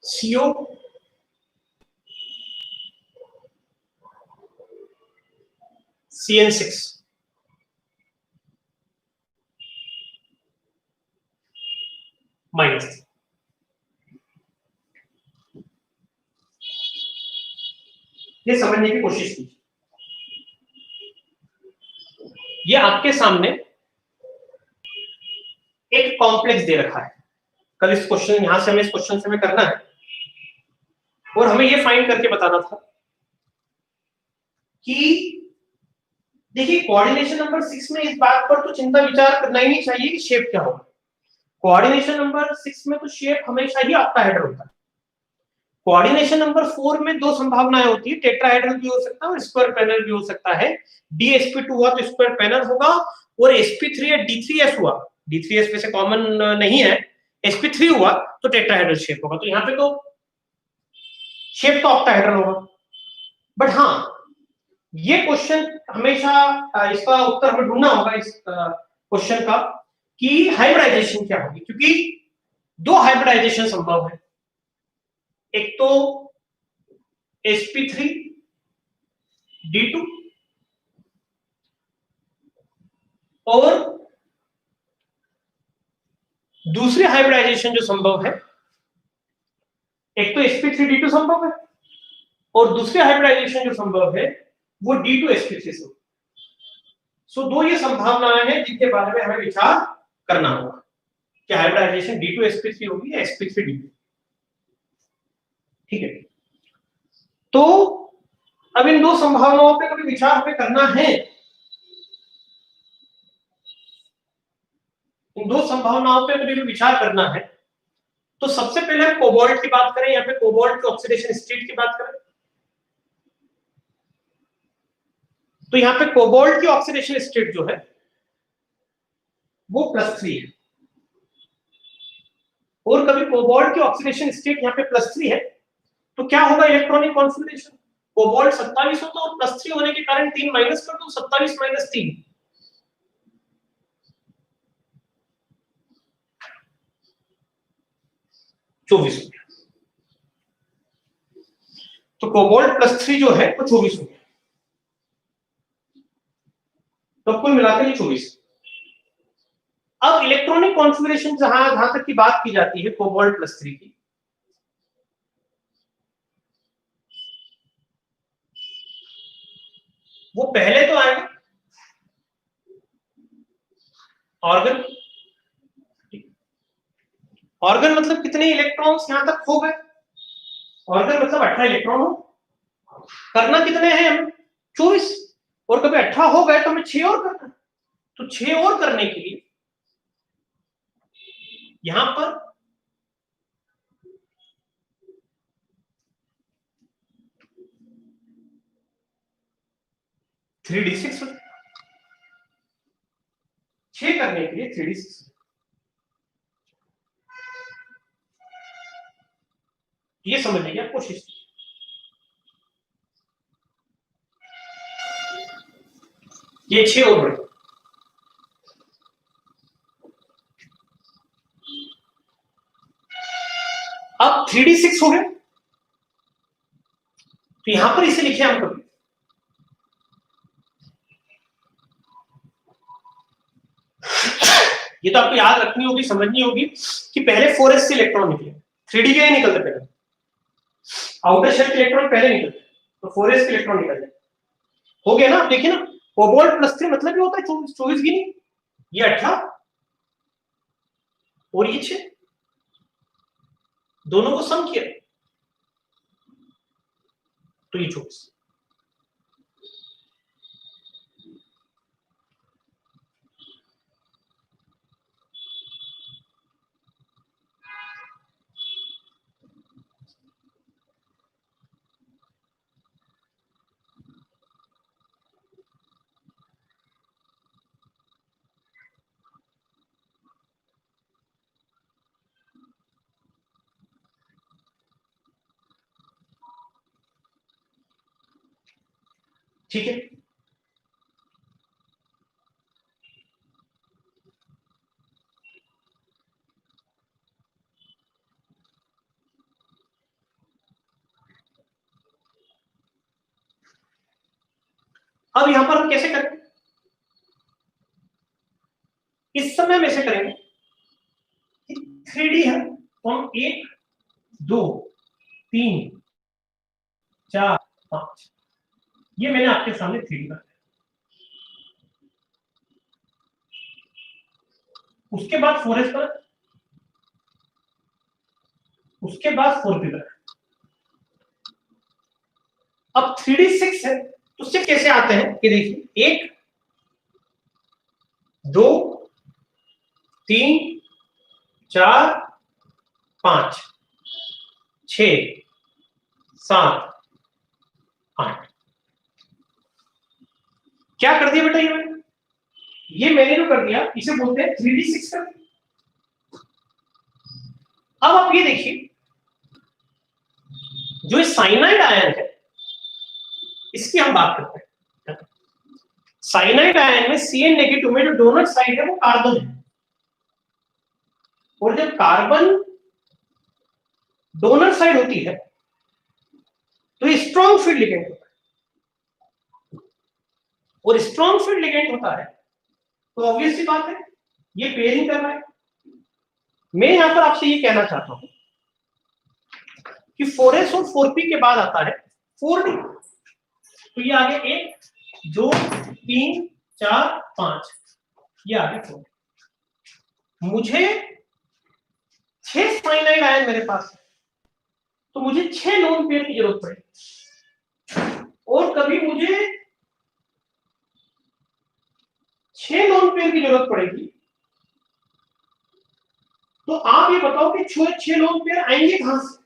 CO CN6 minus. ये समझने की कोशिश कीजिए। ये आपके सामने एक कॉम्प्लेक्स दे रखा है। कल इस क्वेश्चन यहां से हमें इस क्वेश्चन से हमें करना है और हमें ये फाइंड करके बताना था कि देखिए कोऑर्डिनेशन नंबर 6 में इस बात पर तो चिंता विचार करना ही नहीं चाहिए कि शेप क्या होगा। कोऑर्डिनेशन नंबर 6 में तो शेप हमेशा ही ऑक्टाहेड्रल होता है। कोऑर्डिनेशन नंबर 4 में दो संभावनाएं होती है, टेट्राहेड्रल भी हो सकता है और स्क्वायर पैनल भी हो सकता है। DsP2 हुआ तो स्क्वायर पैनल होगा और sp3 या D3s हुआ, D3s वैसे कॉमन नहीं है, sp3 हुआ तो टेट्राहेड्रल शेप होगा। तो यहाँ पे तो शेप तो ऑक्टाहेड्रल होगा। बट हाँ, ये क्वेश्चन हमेशा इसका उत्तर हमें ढूंढना होगा इस क्वेश्चन का कि हाइब्रिडाइजेशन क्या होगी, क्योंकि दो हाइब्रिडाइजेशन संभव है। एक तो sp3d2 और दूसरी हाइब्रिडाइजेशन जो संभव है, एक तो sp3d2 संभव है और दूसरी हाइब्रिडाइजेशन जो संभव है वो d2sp3 से। सो दो ये संभावनाएं हैं जिनके बारे में हमें विचार करना होगा कि हाइब्रिडाइजेशन d2sp3 होगी या sp3d2। ठीक है, तो अब इन दो संभावनाओं पे कभी विचार हमें करना है। इन दो संभावनाओं पे कभी विचार करना है तो सबसे पहले हम कोबाल्ट की बात करें या फिर कोबाल्ट के ऑक्सीडेशन स्टेट की बात करें। तो यहाँ पे कोबाल्ट की ऑक्सीडेशन स्टेट जो है वो +3 है और कभी कोबाल्ट की ऑक्सीडेशन स्टेट यहाँ पे +3 है तो क्या होगा इलेक्ट्रॉनिक कॉन्फिगरेशन। कोबाल्ट 27 होता और +3 होने के कारण 3 माइनस कर दो, 27 - 3 24 हो गया। तो कोबाल्ट +3 जो है वो 24 हो गया। तो कुल मिलाकर ये 24। अब इलेक्ट्रॉनिक कॉन्फ़िगरेशन जहां तक की बात की जाती है कोबाल्ट +3 की, वो पहले तो आएगा ऑर्गन। ऑर्गन मतलब कितने इलेक्ट्रॉन्स यहां तक हो गए, ऑर्गन मतलब 18 इलेक्ट्रॉन हो। करना कितने हैं हमें 24 और कभी 18 हो गए तो हमें 6 और करना। तो 6 और करने के लिए यहां पर 3d6 6 करने के लिए 3d6 ये समझने की कोशिश। ये 6 और बढ़े, अब 3d6 हो गए तो यहां पर इसे लिखे हम कभी ये तो आपको याद रखनी होगी, समझनी होगी कि पहले 4s से इलेक्ट्रॉन निकले, 3d के ही निकलते पहले, आउटर शेल के इलेक्ट्रॉन पहले निकलते तो 4s के इलेक्ट्रॉन निकल जाए। हो गया ना, देखिए ना कोबाल्ट +3 मतलब ये होता है 24 की नहीं, ये 18 और ये 6 दोनों को सम किया तो ये 24। ठीक है, अब यहां पर हम कैसे करेंगे, इस समय में से करेंगे, 3D है तो हम 1 2 3 4 5, ये मैंने आपके सामने 3D कर दिया। उसके बाद 4S पर, उसके बाद 4P पर। अब 3D 6 है तो 6 कैसे आते हैं, ये देखिए 1 2 3 4 5 6 7 8, क्या कर दिया बेटा ये मैंने जो कर दिया इसे बोलते हैं 3D 6 कर दिया। अब आप ये देखिए, जो साइनाइड आयन है इसकी हम बात करते हैं। साइनाइड आयन में Cn नेगेटिव में जो डोनर साइड है वो कार्बन है, और जब कार्बन डोनर साइड होती है तो ये स्ट्रॉन्ग फील्ड लिगेंड होता है, और स्ट्रॉन्ग फील्ड लिगेंड होता है तो ऑब्वियस सी बात है ये पेयरिंग कर रहा है। मैं यहां पर आपसे ये कहना चाहता हूं कि 4s और 4p के बाद आता है 4d, तो ये आगे 1 2 3 4 5, ये आगे 4। मुझे 6 साइनाइड आयन मेरे पास है तो मुझे 6 लोन पेयर की जरूरत पड़ेगी, और कभी मुझे 6 लोन पेयर की जरूरत पड़ेगी, तो आप ये बताओ कि 6 लोन पेयर आएंगे कहां से,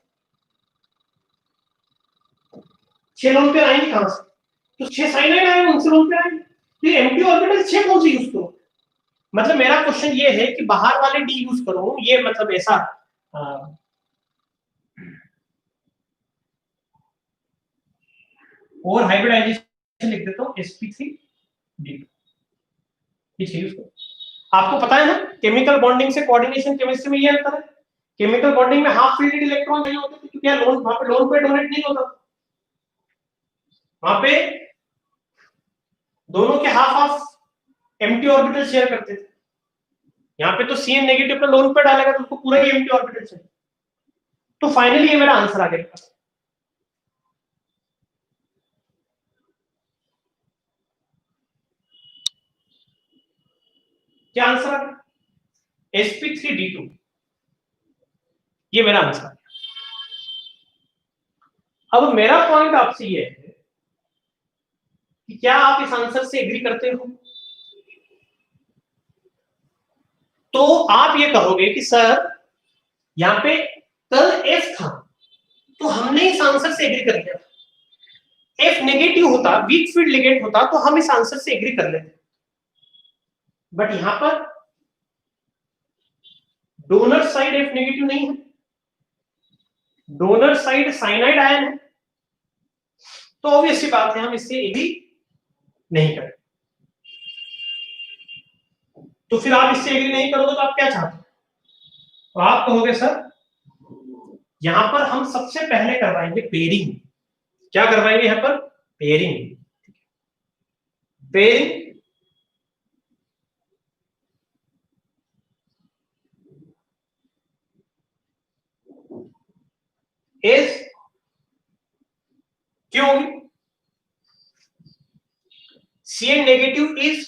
6 लोन पेयर आएंगे कहां से, तो 6 साइनाइड आएंगे उनसे लोन पेयर आएंगे, तो ये एम्प्टी ऑर्बिटल 6 कौन से यूज करो, मतलब मेरा क्वेश्चन ये है कि बाहर वाले डी यूज करो, ये मतलब ऐसा और हाइब्रिडाइजेशन लिख देता हूं sp3d, ये यूज करो। आपको पता है ना केमिकल बॉन्डिंग से कोऑर्डिनेशन केमिस्ट्री में ये अंतर है, केमिकल बॉन्डिंग में हाफ फील्ड इलेक्ट्रॉन चाहिए होते थे क्योंकि लोन वहां पे लोन पे डोनेट नहीं होता, वहां पे दोनों के half half empty orbital share करते थे, यहाँ पे तो Cn नेगेटिव पे लोन पे डालेगा तो उसको पूरा ही एम्प्टी ऑर्बिटल चाहिए। तो फाइनली ये मेरा आंसर आ गया, क्या आंसर आ गया, sp3d2, ये मेरा आंसर है। अब मेरा पॉइंट आपसे ये है कि क्या आप इस आंसर से एग्री करते हो, तो आप ये कहोगे कि सर यहाँ पे कल F था तो हमने इस आंसर से एग्री कर लिया, F नेगेटिव होता, वीक फील्ड लिगेंड होता तो हम इस आंसर से एग्री कर लेते, बट यहां पर डोनर साइड F नेगेटिव नहीं है, डोनर साइड साइनाइड आयन है, तो ऑब्वियस सी बात है हम इससे एग्री नहीं करें। तो फिर आप इससे एग्री नहीं करोगे तो आप क्या चाहते हो, तो आप कहोगे सर यहां पर हम सबसे पहले करवाएंगे पेयरिंग, क्या करवाएंगे यहां पर, पेयरिंग, पेयरिंग इज क्यों होगी, Cn नेगेटिव इज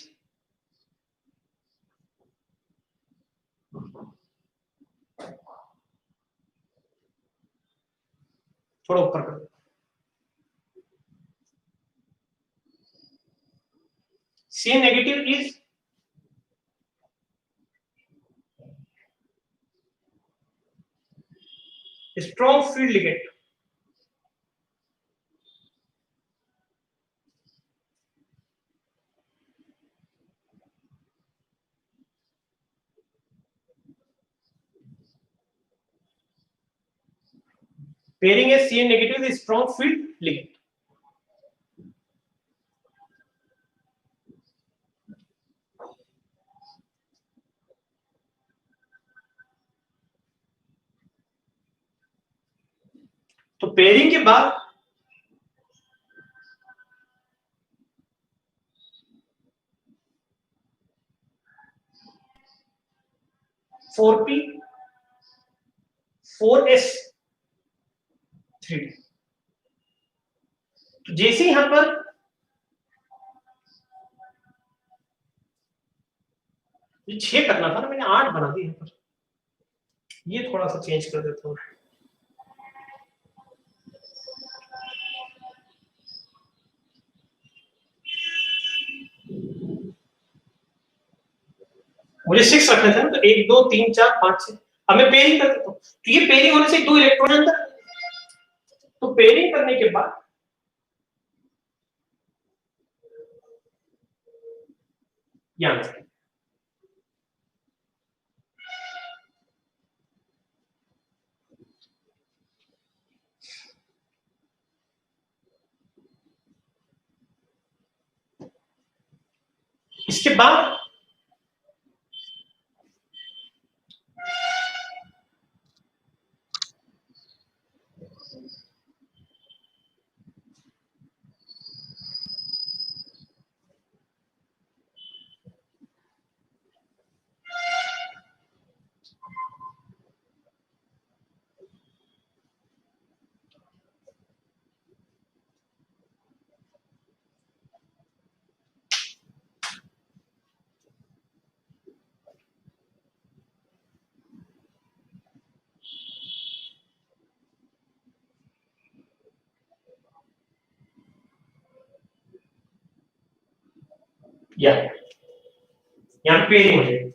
थोड़ा ऊपर कर, Cn negative is strong field ligand, pairing है Cn negative is strong field ligand. तो पेयरिंग के बाद 4p 4s 3d। तो जैसे यहां पर ये 6 करना था ना, मैंने 8 बना दी यहां पर। ये थोड़ा सा चेंज कर देता हूं। मुझे 6 रखने थे ना, तो 1 2 3 4 5 6। अब मैं पेयरिंग कर देता हूं, तो ये पेयरिंग होने से 2 इलेक्ट्रॉन अंदर। तो पेयरिंग करने के बाद यहां से इसके बाद यहां पे पेयरिंग हो जाएगी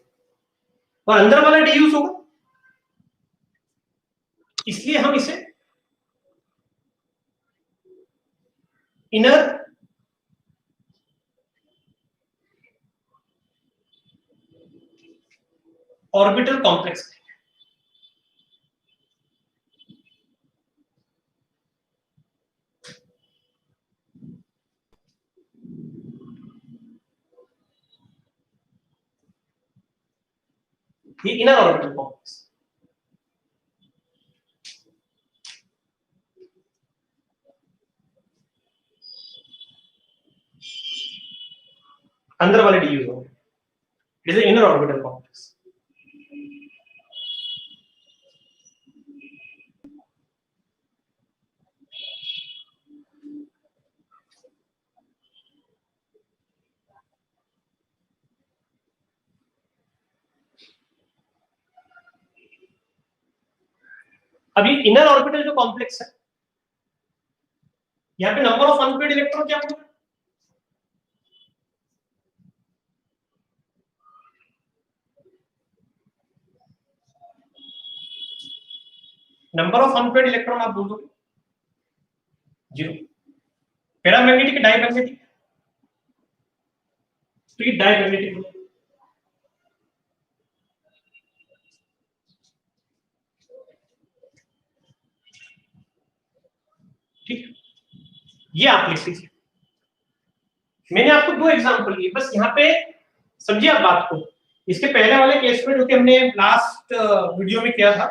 और अंदर वाला डीयूज होगा, इसलिए हम इसे इनर ऑर्बिटल कॉम्प्लेक्स। ये इनर ऑर्बिटल कॉम्प्लेक्स। अंदर वाले डीयूज होंगे, it is inner orbital complex. अभी इनर ऑर्बिटल जो कॉम्प्लेक्स है, यहाँ पे नंबर ऑफ अनपेड इलेक्ट्रॉन क्या होगा? नंबर ऑफ अनपेड इलेक्ट्रॉन आप बोल दोगे 0। पैरामैग्नेटिक डायमैग्नेटिक, तो ये डायमैग्नेटिक। ठीक, ये आप लिख लीजिए। मैंने आपको 2 एग्जांपल दिए, बस यहाँ पे समझिए आप बात को। इसके पहले वाले केस में जो कि हमने लास्ट वीडियो में किया था,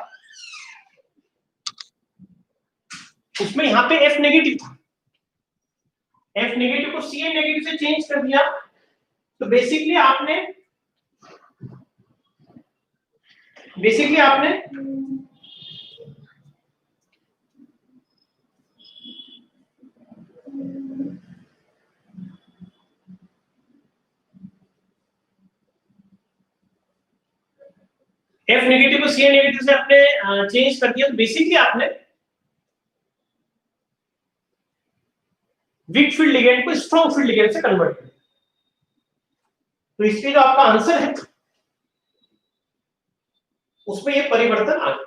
उसमें यहाँ पे F नेगेटिव था, F नेगेटिव को Cn नेगेटिव से चेंज कर दिया। तो बेसिकली आपने F नेगेटिव को Cn नेगेटिव से आपने चेंज कर दिया। तो बेसिकली आपने वीक फील्ड लिगेंड को स्ट्रॉन्ग फील्ड लिगेंड से कन्वर्ट किया। तो इसलिए जो आपका आंसर है उसमें ये परिवर्तन आ गया।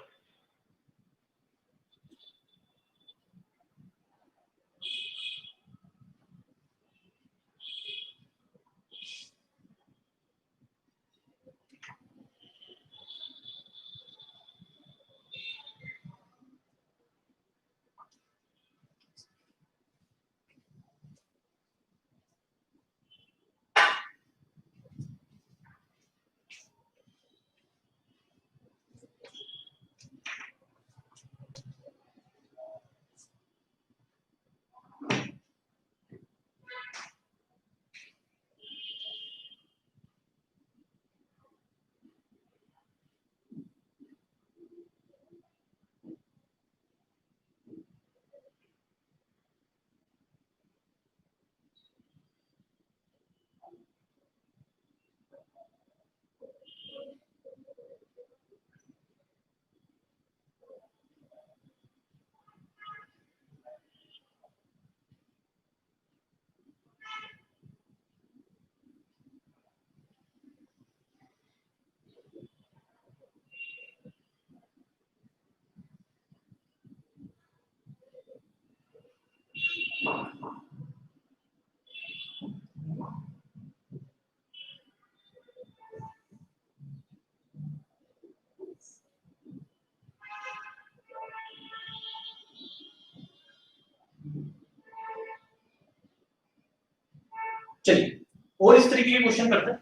चलिए और इस तरीके के क्वेश्चन करते हैं।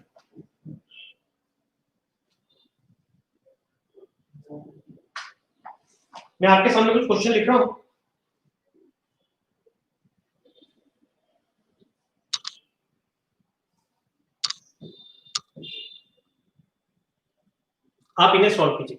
मैं आपके सामने कुछ क्वेश्चन लिख रहा हूं, आप इन्हें सॉल्व कीजिए।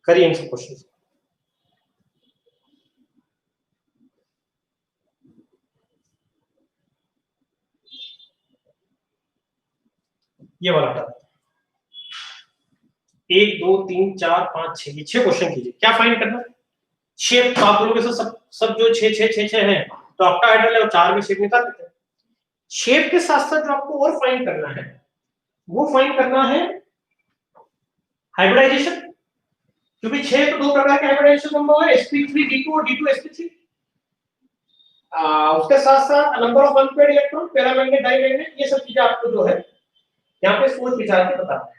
करिए इन सब क्वेश्चन। ये वाला हटा देते हैं। 1 2 3 4 5 6, ये 6 क्वेश्चन कीजिए। क्या फाइंड करना है? शेप तो आप लोगों के सब जो 6 6 6 6 हैं, तो ऑक्टाहेड्रल है और 4 भी शेप निकाल देते हैं। शेप के साथ साथ जो आपको और फाइंड करना है, वो फाइंड करना है हाइब्रिडाइजेशन, क्योंकि 6 तो 2 प्रकार के हाइब्रिडाइजेशन संभव है, sp3d2 और d2sp3। उसके साथ साथ number of unpaired electron, paramagnet diamagnet, ये सब चीजें आपको जो है यहाँ पे सोच विचार के बताना है।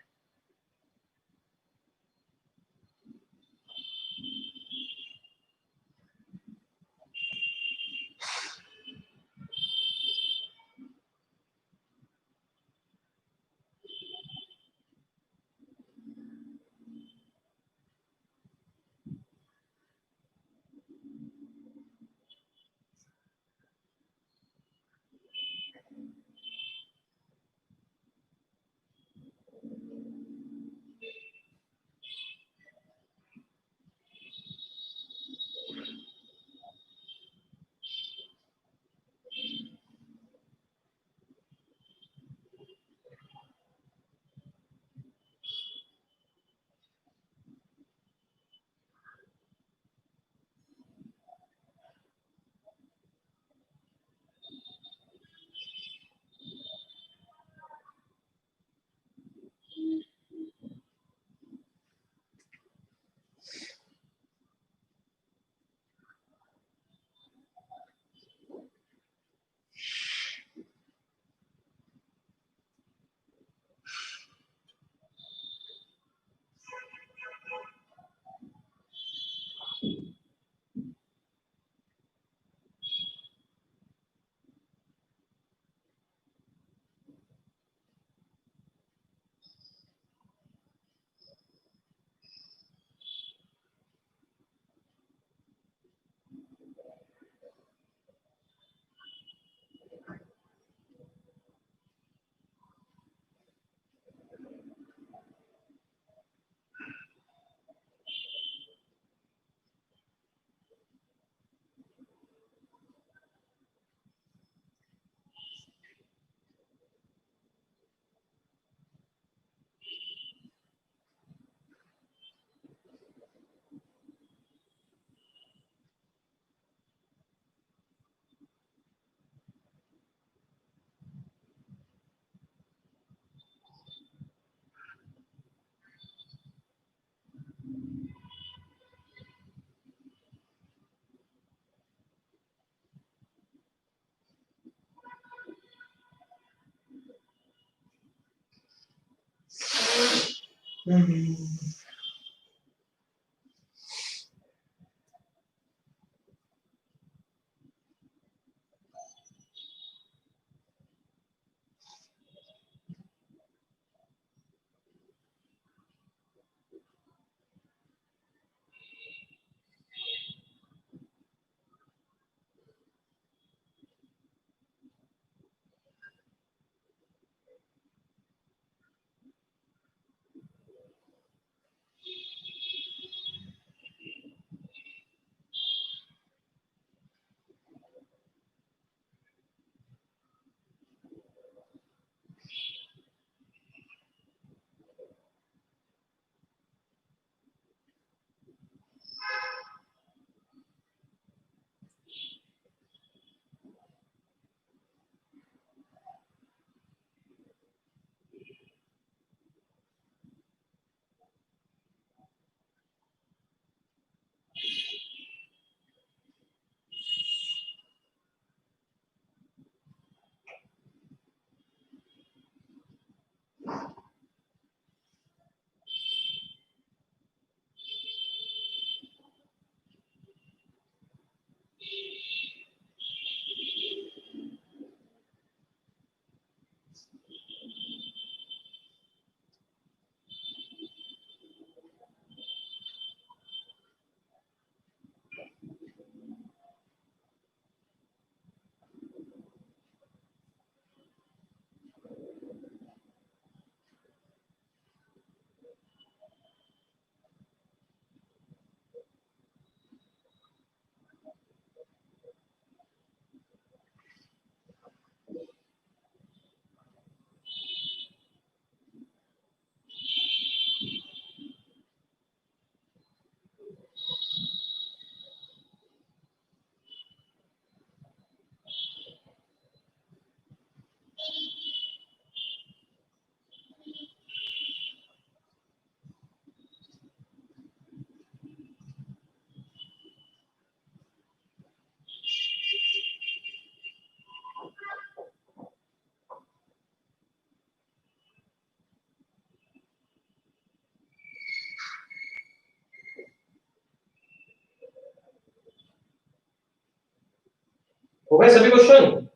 हो गए सभी क्वेश्चन?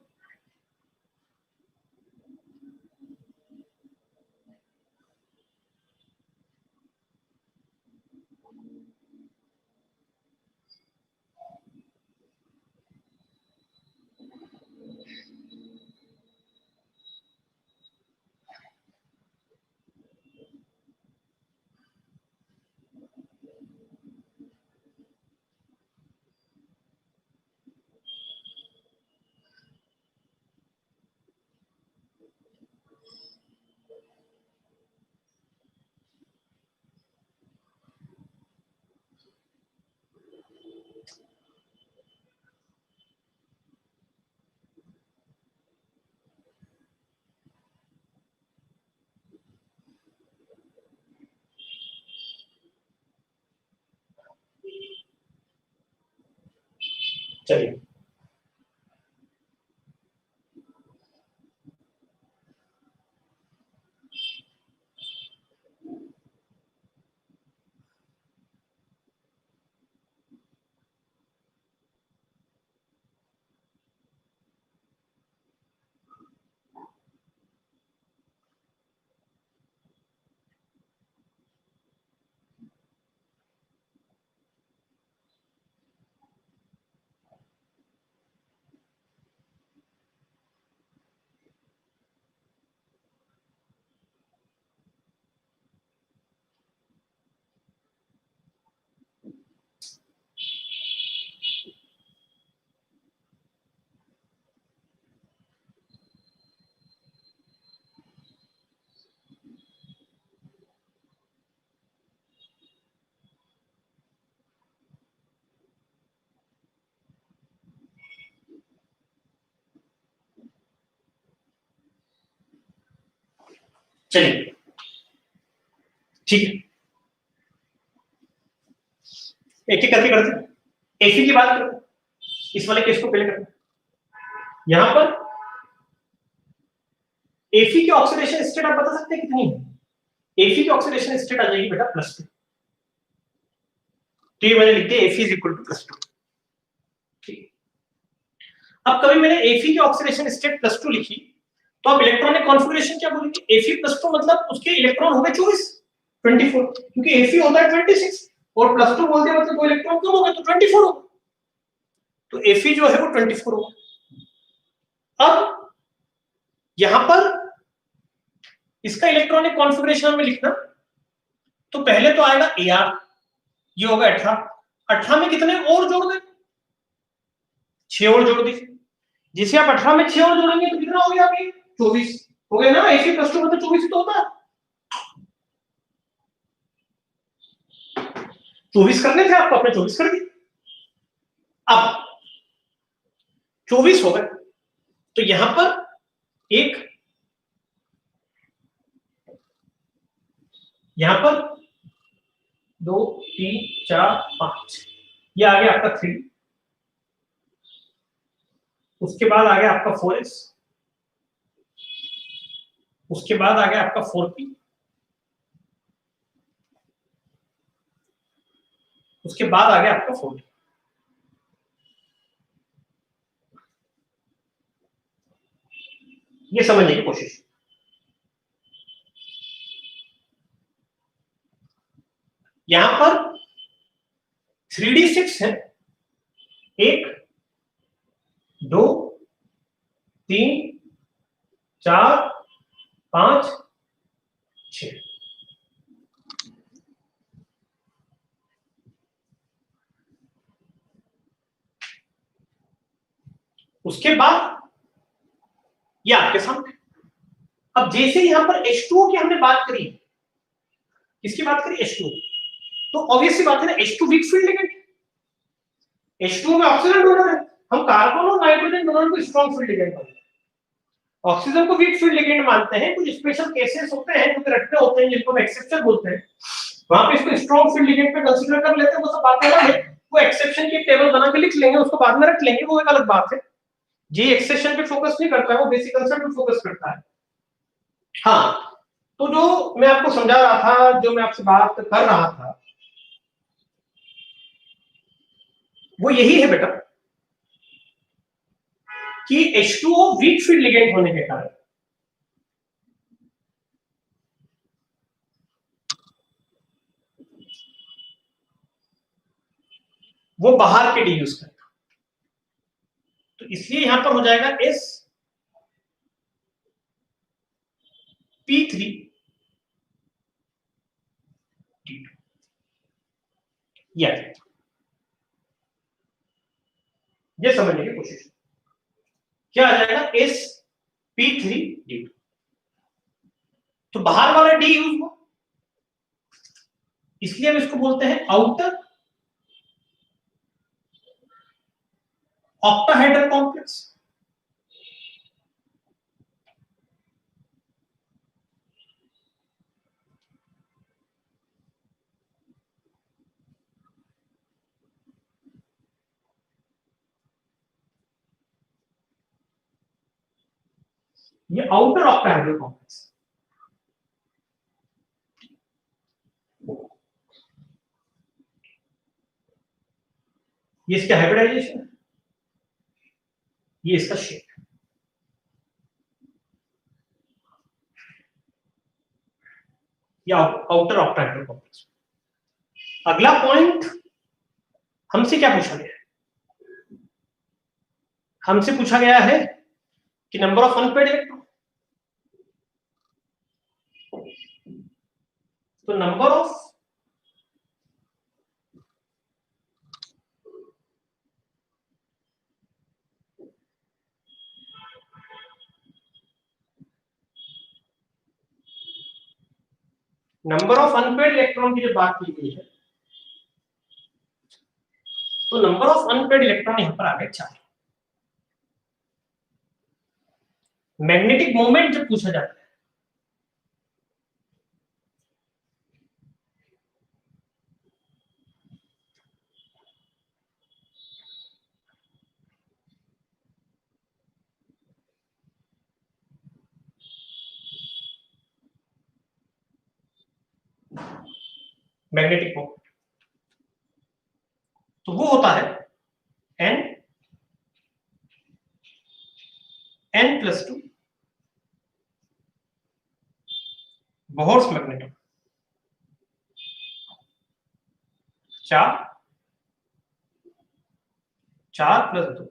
चलिए चलिए ठीक है, एक एक करके करते हैं। एफी की बात करो, इस वाले केस को पहले करते हैं। यहां पर एफी की ऑक्सीडेशन स्टेट आप बता सकते हैं कितनी है? Fe की ऑक्सीडेशन स्टेट आ जाएगी बेटा +2। तो ये मैंने लिख दिया Fe इज इक्वल टू +2। ठीक, अब कभी मैंने Fe की ऑक्सीडेशन स्टेट +2 लिखी तो आप इलेक्ट्रॉनिक कॉन्फ़िगरेशन क्या बोलेंगे? Fe+2 मतलब उसके इलेक्ट्रॉन हो गए 24, क्योंकि Fe होता है 26 और +2 बोल दिया मतलब 2 इलेक्ट्रॉन कम हो गए तो 24 हो। तो Fe जो है वो 24 हो। अब यहां पर इसका इलेक्ट्रॉनिक कॉन्फ़िगरेशन हमें लिखना, तो पहले तो आएगा Ar, ये होगा 18। 18 में कितने और जोड़ दें? 6 और जोड़ दीजिए। जिसे आप 18 में 6 और जोड़ेंगे तो कितना हो गया अभी? 24 हो गया ना। Fe+2 मतलब 24 तो होता है। 24 करने थे आपको, आपने 24 कर दिए। अब 24 हो गए तो यहां पर एक, यहां पर 2 3 4 5, ये आ गया आपका 3। उसके बाद आ गया आपका 4s, उसके बाद आ गया आपका 4p, उसके बाद आ गया आपका 4d। ये समझने की कोशिश। यहां पर 3d6 है, 1 2 3 4 5 6। उसके बाद ये आपके सामने। अब जैसे यहां पर H2O की हमने बात करी, किसकी बात करी? H2O। तो ऑब्वियस सी बात है ना, H2 weak field ligand, H2O में ऑक्सीजन डोनर है, हम कार्बन और नाइट्रोजन डोनर को स्ट्रॉन्ग फील्ड लिगेंड मानते हैं, ऑक्सीजन को वीक फील्ड लिगेंड मानते हैं। कुछ स्पेशल केसेस होते हैं जो रखते होते हैं जिनको हम एक्सेप्शन बोलते हैं, वहां पे इसको स्ट्रॉन्ग फील्ड लिगेंड पे कंसीडर कर लेते हैं। वो सब बातें अलग है, वो एक्सेप्शन की टेबल बना के लिख लेंगे, उसको बाद में रख लेंगे, वो एक अलग बात है। जी एक्सेप्शन पे फोकस नहीं करता है, वो बेसिक कंसेप्ट पे फोकस करता है। हाँ, तो जो मैं आपको समझा रहा था, जो मैं आपसे बात कर रहा था, वो यही है बेटा कि H2O वीक फील्ड लिगेंड होने के कारण वो बाहर के डी यूज करता, तो इसलिए यहां पर हो जाएगा sp3, ये समझने की कोशिश। क्या आ जाएगा? sp3d2। तो बाहर वाला डी यूज हुआ, इसलिए हम इसको बोलते हैं आउटर ऑक्टाहेड्रल कॉम्प्लेक्स। ये आउटर ऑक्टाहेड्रल कॉम्प्लेक्स, ये इसका हाइब्रिडाइजेशन है, ये इसका शेप। या आउटर ऑक्टाहेड्रल कॉम्प्लेक्स। अगला पॉइंट हमसे क्या पूछा गया है? हमसे पूछा गया है कि नंबर ऑफ अनपेड इलेक्ट्रॉन। तो नंबर ऑफ अनपेड इलेक्ट्रॉन की जब बात की गई है, तो नंबर ऑफ अनपेड इलेक्ट्रॉन यहां पर आ गए 4। मैग्नेटिक मोमेंट जब पूछा जाता है, मैग्नेटिक मोमेंट, तो वो होता है n+2 बोहर्स मैग्नेटम, 4+2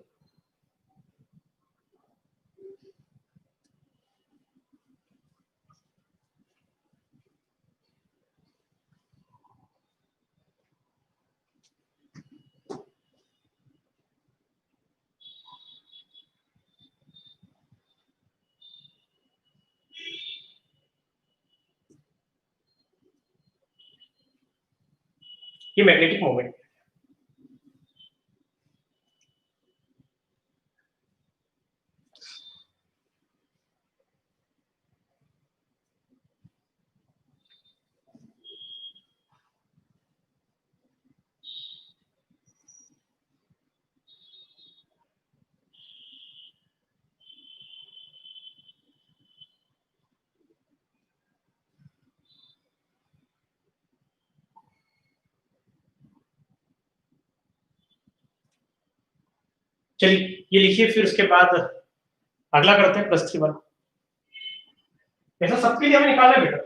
ये मैग्नेटिक मोमेंट। चलिए ये लिखिए, फिर उसके बाद अगला करते हैं +3 वाला। ऐसा सबके लिए हमें निकालना है बेटा।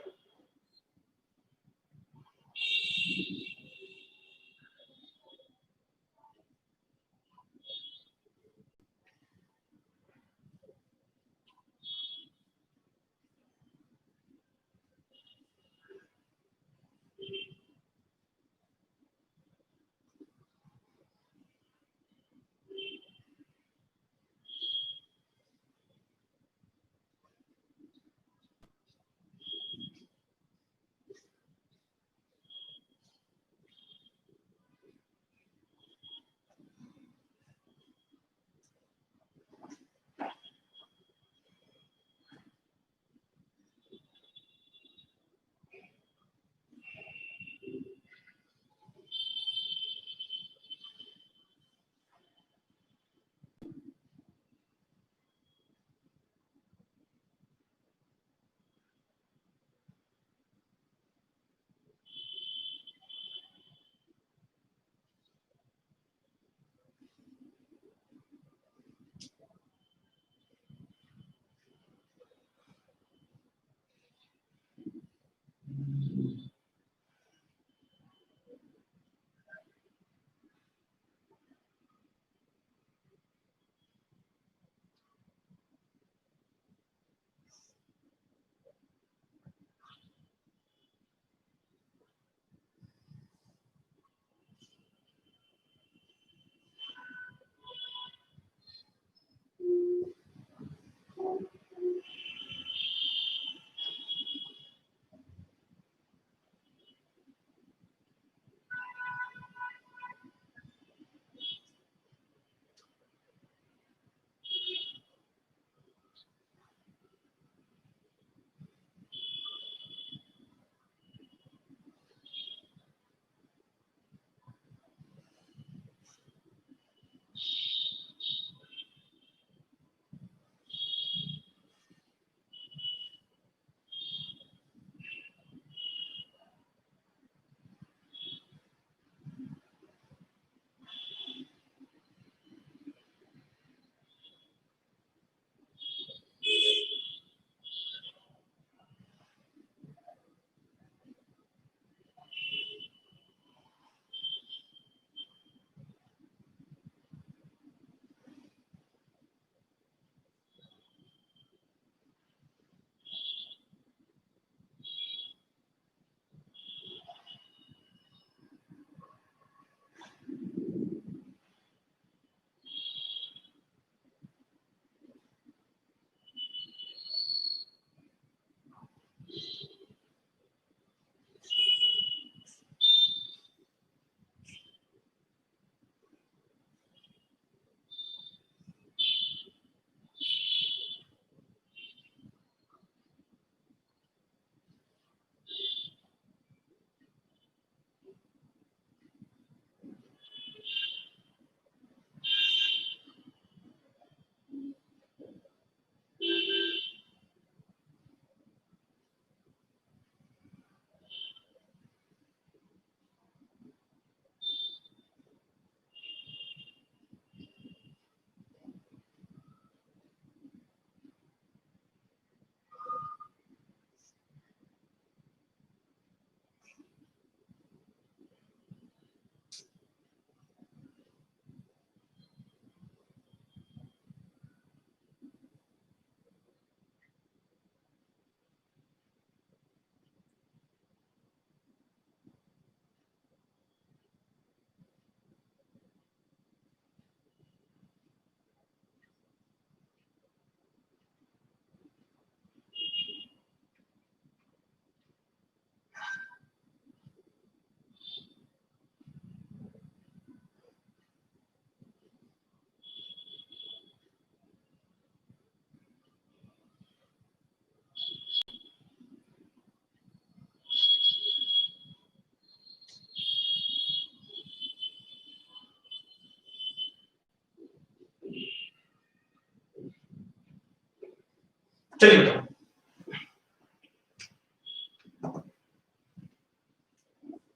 चलिए बताओ,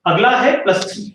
अगला है +3।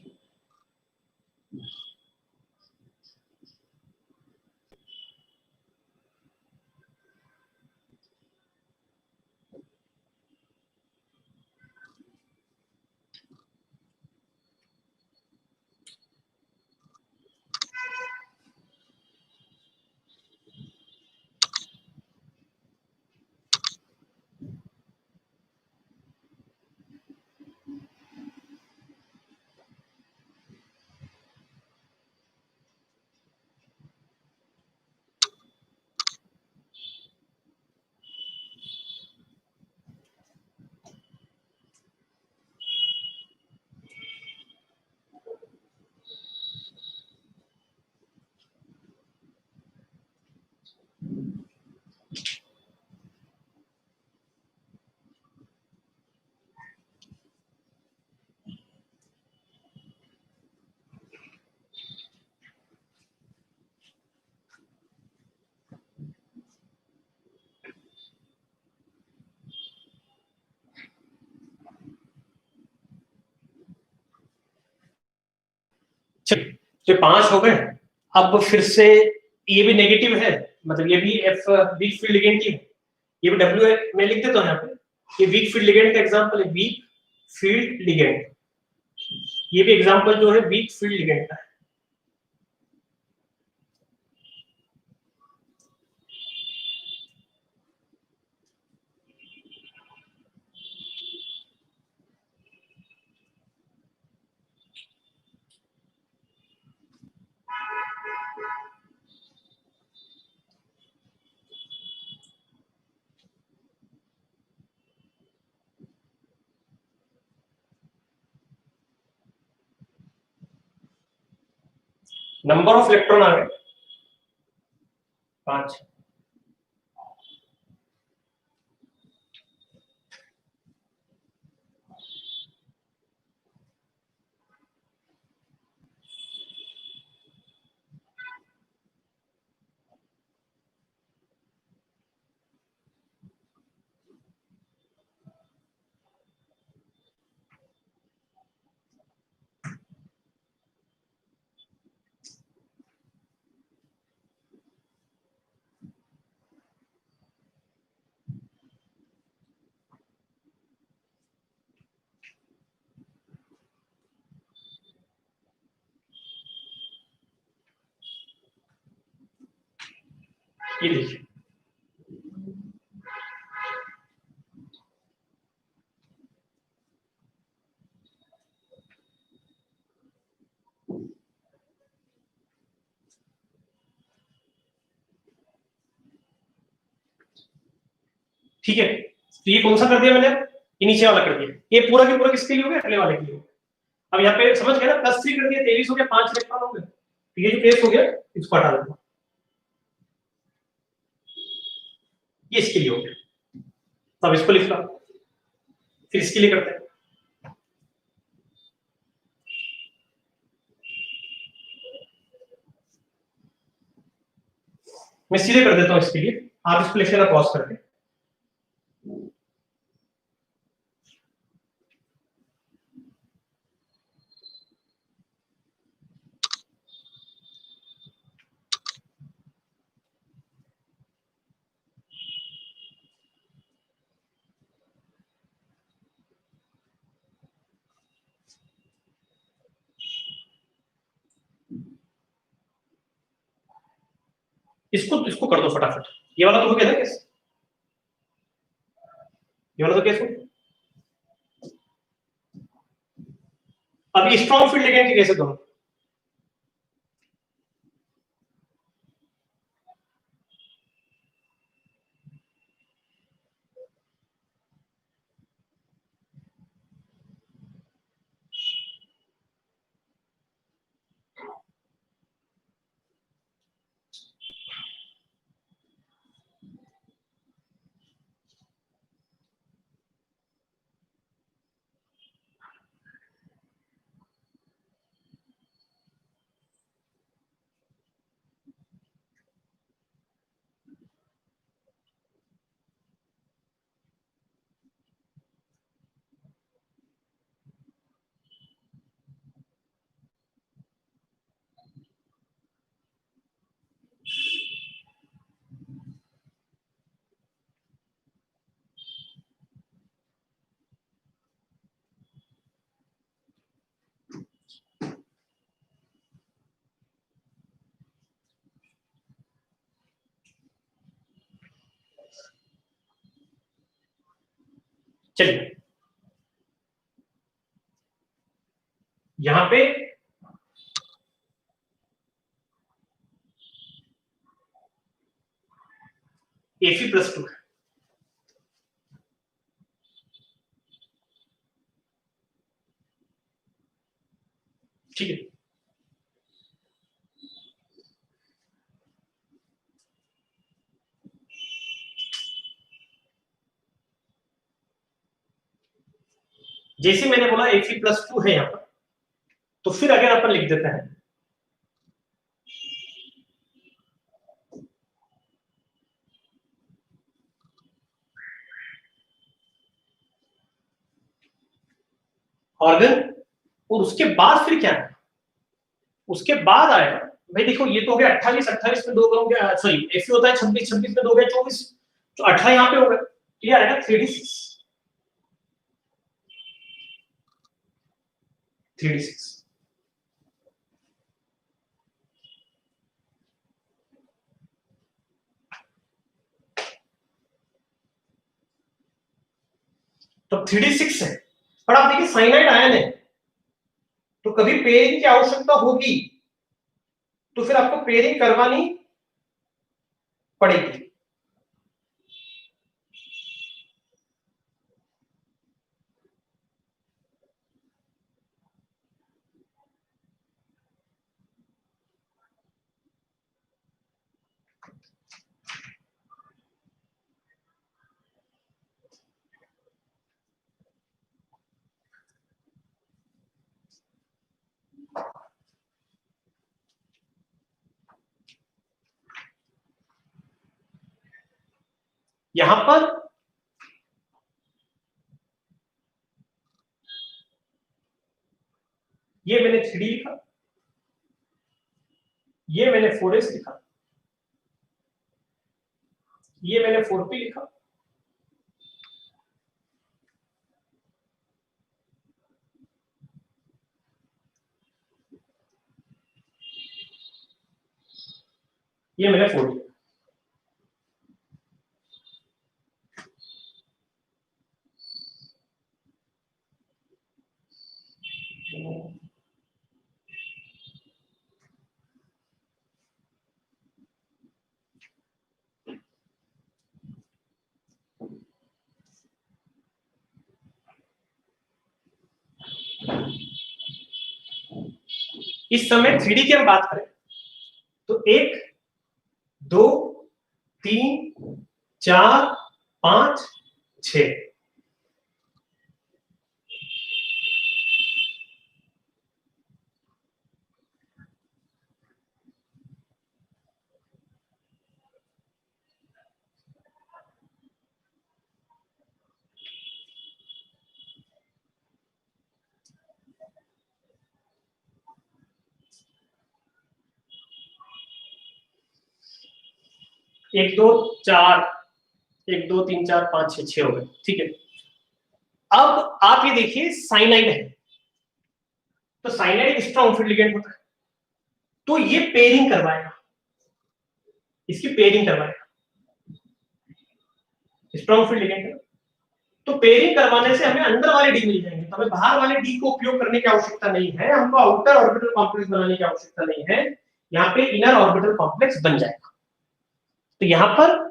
चलिए, तो 5 हो गए। अब फिर से ये भी नेगेटिव है, मतलब ये भी एफ वीक फील्ड लिगेंड की है, ये भी डब्ल्यू है, मैं लिख देता हूँ यहाँ पे। ये वीक फील्ड लिगेंड का एग्जांपल है, वीक फील्ड लिगेंड। ये भी एग्जांपल जो है वीक फील्ड लिगेंड का है। नंबर ऑफ इलेक्ट्रॉन आ गए 5। ये देखिए, ठीक है। तो ये कौन सा कर दिया मैंने, ये नीचे वाला कर दिया। ये पूरा के पूरा किसके लिए हो गया, अगले वाले के लिए। अब यहाँ पे समझ गए ना, +3 कर दिया, 23 हो गया, 5 इलेक्ट्रॉन हो गए। तो ये जो केस हो गया इसको हटा देता हूं, ये इसके लिए हो गया। तो अब इसको लिख लो, फिर इसके लिए करते हैं। मैं सीधे कर देता हूं इसके लिए, आप इसको लिखने का पॉज करके। इसको इसको कर दो फटाफट। ये वाला तो हो गया ना केस, ये वाला तो केस हो गया। अब ये स्ट्रॉन्ग फील्ड लिगेंड के कैसे दोनों। चलिए यहां पे Fe+2 है, ठीक है। जैसे मैंने बोला Fe+2 है यहां पर, तो फिर अगर अपन लिख देते हैं ऑर्गन, और उसके बाद फिर क्या है, उसके बाद आएगा भाई देखो ये तो हो गया 28, 28 में 2 हो गया, सॉरी Fe होता है 26, 26 में 2 हो गया 24, तो 18 यहाँ पे हो गया, तो ये आएगा 3d6, 3d6। तो 3d6 है, पर आप देखिए साइनाइड आयन है, तो कभी पेयरिंग की आवश्यकता होगी, तो फिर आपको पेयरिंग करवानी पड़ेगी। यहां पर ये मैंने 3d लिखा, ये मैंने 4s लिखा, ये मैंने 4p लिखा, ये मैंने 4d। इस समय 3d की हम बात करें तो 1 2 3 4 5 6, एक दो चार, 1 2 3 4 5 6, 6 हो गए, ठीक है। अब आप ये देखिए साइनाइड है, तो साइनाइड स्ट्रॉन्ग फील्ड लिगेंड होता है, तो ये पेयरिंग करवाएगा, इसकी पेयरिंग करवाएगा, स्ट्रॉन्ग फील्ड लिगेंड है, तो पेयरिंग करवाने से हमें अंदर वाले डी मिल जाएंगे, तो हमें बाहर वाले डी को उपयोग करने की आवश्यकता नहीं है, हमको आउटर ऑर्बिटल कॉम्प्लेक्स बनाने की आवश्यकता नहीं है, यहाँ पे इनर ऑर्बिटल कॉम्प्लेक्स बन जाएगा। तो यहां पर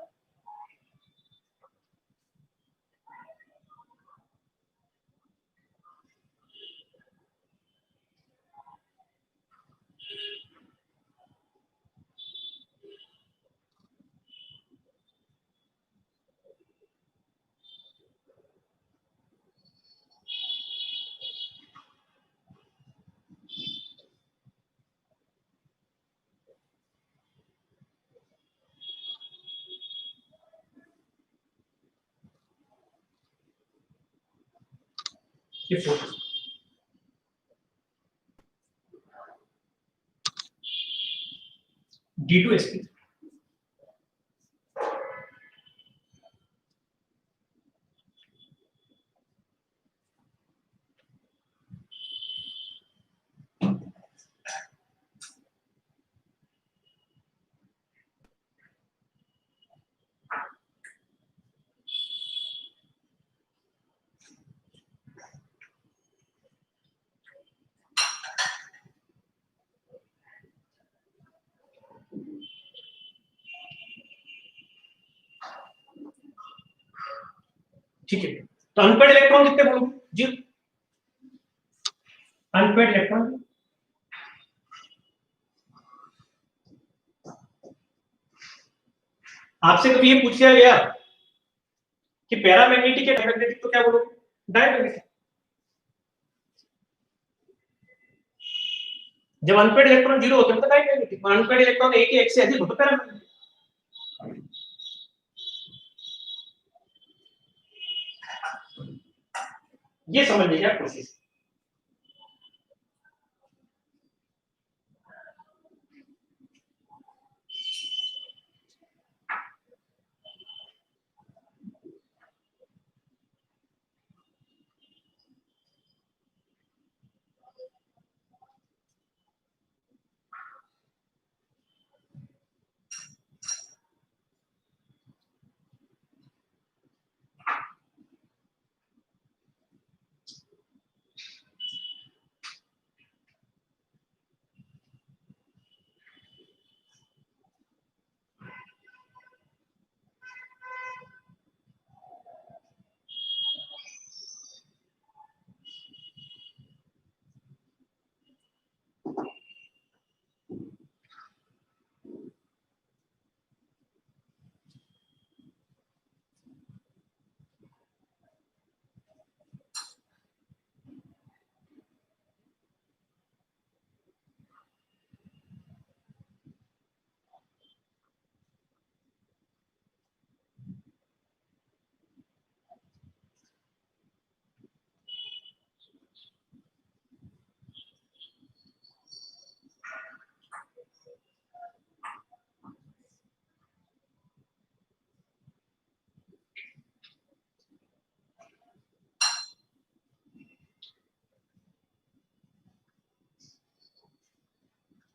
ये फोटो D2sp, ठीक है, तो अनपेड इलेक्ट्रॉन कितने बोलोगे जी? अनपेड इलेक्ट्रॉन आपसे कभी ये पूछा गया कि पैरामैग्नेटिक या डायमैग्नेटिक, तो क्या बोलोगे? डायमैग्नेटिक। जब अनपेड इलेक्ट्रॉन जीरो होते हैं तो डायमैग्नेटिक, अनपेड इलेक्ट्रॉन एक ही एक से अधिक हो तो पैरामैग्नेटिक। ये समझ लीजिए आप कोशिश।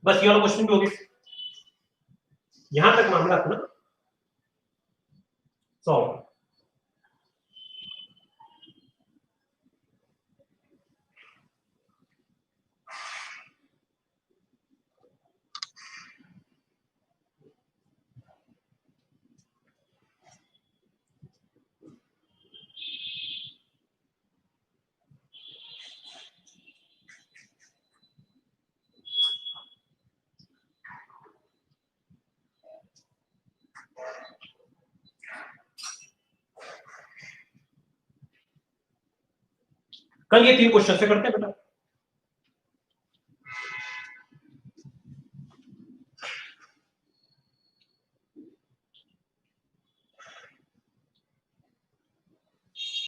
बस ये वाला क्वेश्चन भी हो गया, यहां तक मामला था ना सॉल्व। कल ये 3 क्वेश्चन से करते हैं बेटा।